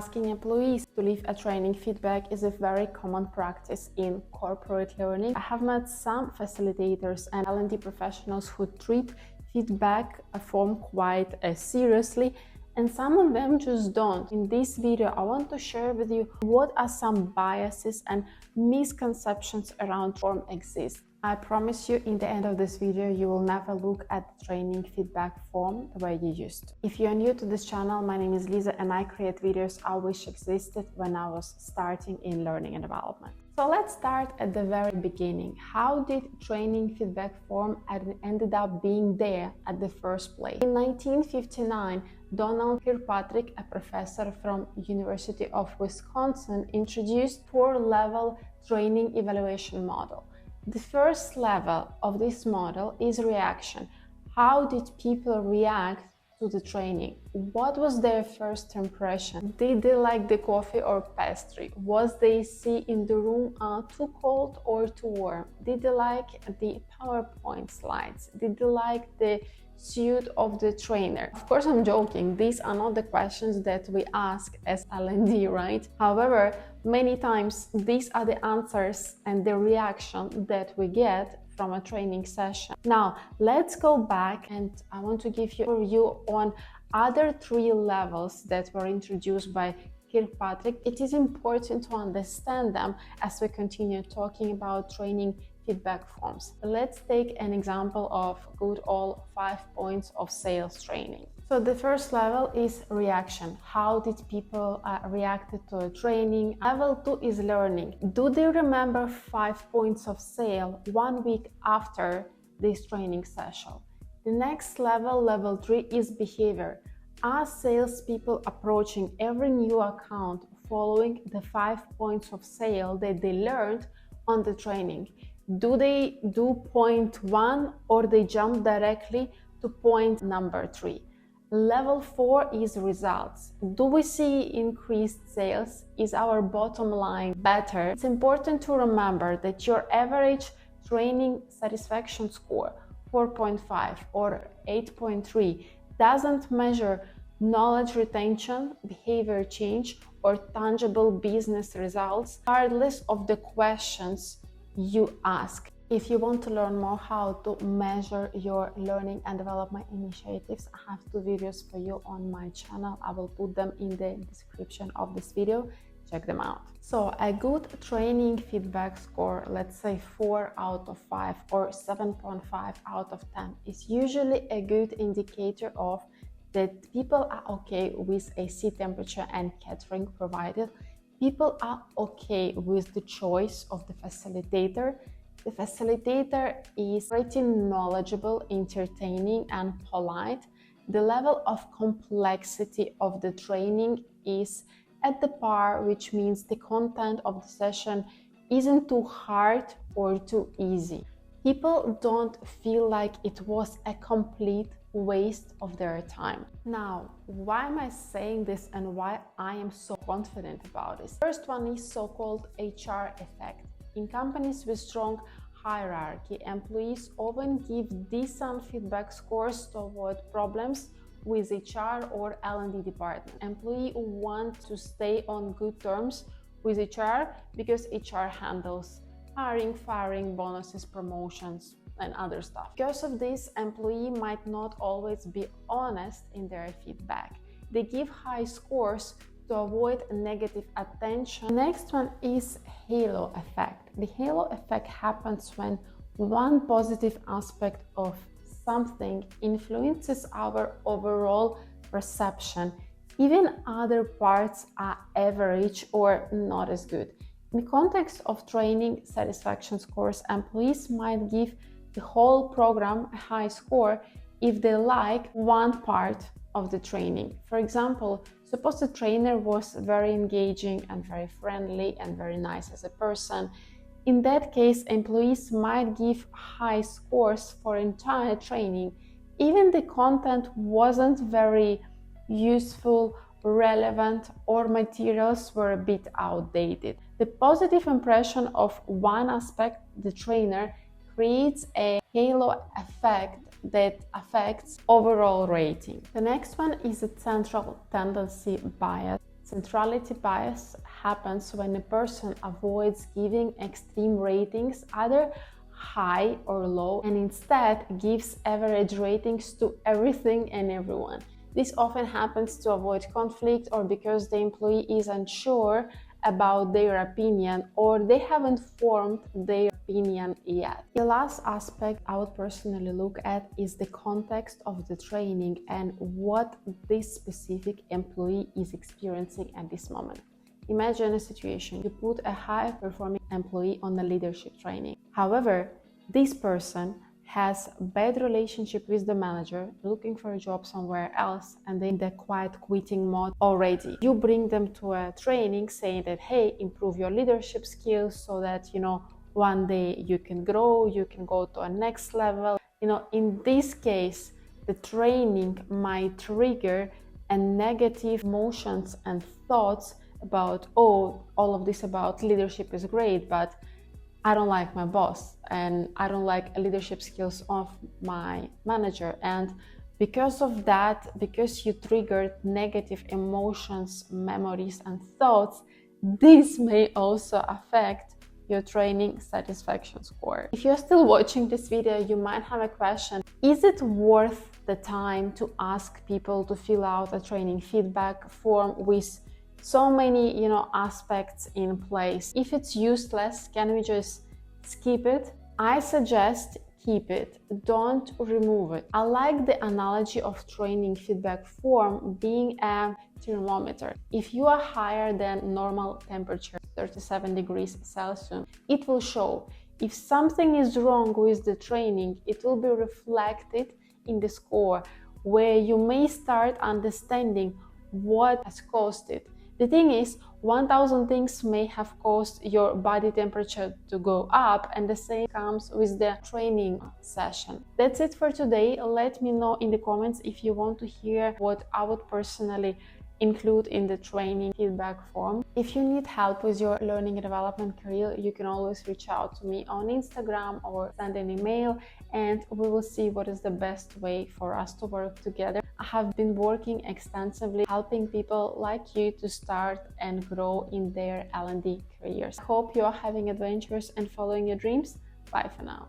Asking employees to leave a training feedback is a very common practice in corporate learning. I have met some facilitators and L&D professionals who treat feedback form quite seriously, and some of them just don't. In this video, I want to share with you what are some biases and misconceptions around form exist. I promise you, in the end of this video, you will never look at the training feedback form the way you used to. If you are new to this channel, my name is Liza and I create videos I wish existed when I was starting in learning and development. So let's start at the very beginning. How did training feedback form ended up being there at the first place? In 1959, Donald Kirkpatrick, a professor from University of Wisconsin, introduced four-level training evaluation model. The first level of this model is reaction. How did people react to the training? What was their first impression? Did they like the coffee or pastry? Was the AC in the room too cold or too warm? Did they like the PowerPoint slides? Did they like the suit of the trainer? Of course, I'm joking. These are not the questions that we ask as L&D, right? However, many times these are the answers and the reaction that we get from a training session. Now, let's go back and I want to give you a review on other three levels that were introduced by Kirkpatrick. It is important to understand them as we continue talking about training feedback forms. Let's take an example of good old 5 points of sales training. So the first level is reaction. How did people react to a training? Level 2 is learning. Do they remember 5 points of sale 1 week after this training session? The next level, level 3, is behavior. Are salespeople approaching every new account following the 5 points of sale that they learned on the training? Do they do point 1 or they jump directly to point number 3? Level 4 is results. Do we see increased sales? Is our bottom line better? It's important to remember that your average training satisfaction score, 4.5 or 8.3, doesn't measure knowledge retention, behavior change, or tangible business results, regardless of the questions you ask. If you want to learn more how to measure your learning and development initiatives, I have 2 videos for you on my channel. I will put them in the description of this video. Check them out. So a good training feedback score, let's say 4 out of 5 or 7.5 out of 10, is usually a good indicator of that people are okay with AC temperature and catering provided. People are okay with the choice of the facilitator. The facilitator is pretty knowledgeable, entertaining, and polite. The level of complexity of the training is at the par, which means the content of the session isn't too hard or too easy. People don't feel like it was a complete waste of their time. Now, why am I saying this and why I am so confident about this? First one is so-called HR effect. In companies with strong hierarchy, employees often give decent feedback scores to avoid problems with HR or L&D department. Employees want to stay on good terms with HR because HR handles hiring, firing, bonuses, promotions, and other stuff. Because of this, employee might not always be honest in their feedback. They give high scores to avoid negative attention. Next one is halo effect. The halo effect happens when one positive aspect of something influences our overall perception. Even other parts are average or not as good. In the context of training satisfaction scores, employees might give the whole program a high score if they like one part of the training. For example, suppose the trainer was very engaging and very friendly and very nice as a person. In that case, employees might give high scores for entire training. Even the content wasn't very useful, relevant, or materials were a bit outdated. The positive impression of one aspect, the trainer, creates a halo effect that affects overall rating. The next one is a central tendency bias. Centrality bias happens when a person avoids giving extreme ratings, either high or low, and instead gives average ratings to everything and everyone. This often happens to avoid conflict or because the employee is unsure about their opinion or they haven't formed their opinion yet. The last aspect I would personally look at is the context of the training and what this specific employee is experiencing at this moment. Imagine a situation: you put a high performing employee on a leadership training. However, this person has a bad relationship with the manager, looking for a job somewhere else, and they're in the quiet quitting mode already. You bring them to a training saying that, hey, improve your leadership skills so that, one day you can grow, you can go to a next level. In this case, the training might trigger a negative emotions and thoughts about, oh, all of this about leadership is great, but I don't like my boss and I don't like leadership skills of my manager. And because of that, because you triggered negative emotions, memories, and thoughts, this may also affect your training satisfaction score. If you're still watching this video, you might have a question. Is it worth the time to ask people to fill out a training feedback form with so many, aspects in place? If it's useless, can we just skip it? I suggest keep it. Don't remove it. I like the analogy of training feedback form being a thermometer. If you are higher than normal temperature, 37 degrees Celsius, it will show. If something is wrong with the training, it will be reflected in the score, where you may start understanding what has caused it. The thing is, 1000 things may have caused your body temperature to go up, and the same comes with the training session. That's it for today. Let me know in the comments if you want to hear what I would personally include in the training feedback form. If you need help with your learning and development career, you can always reach out to me on Instagram or send an email, and we will see what is the best way for us to work together. I have been working extensively helping people like you to start and grow in their L&D careers. I hope you are having adventures and following your dreams. Bye for now.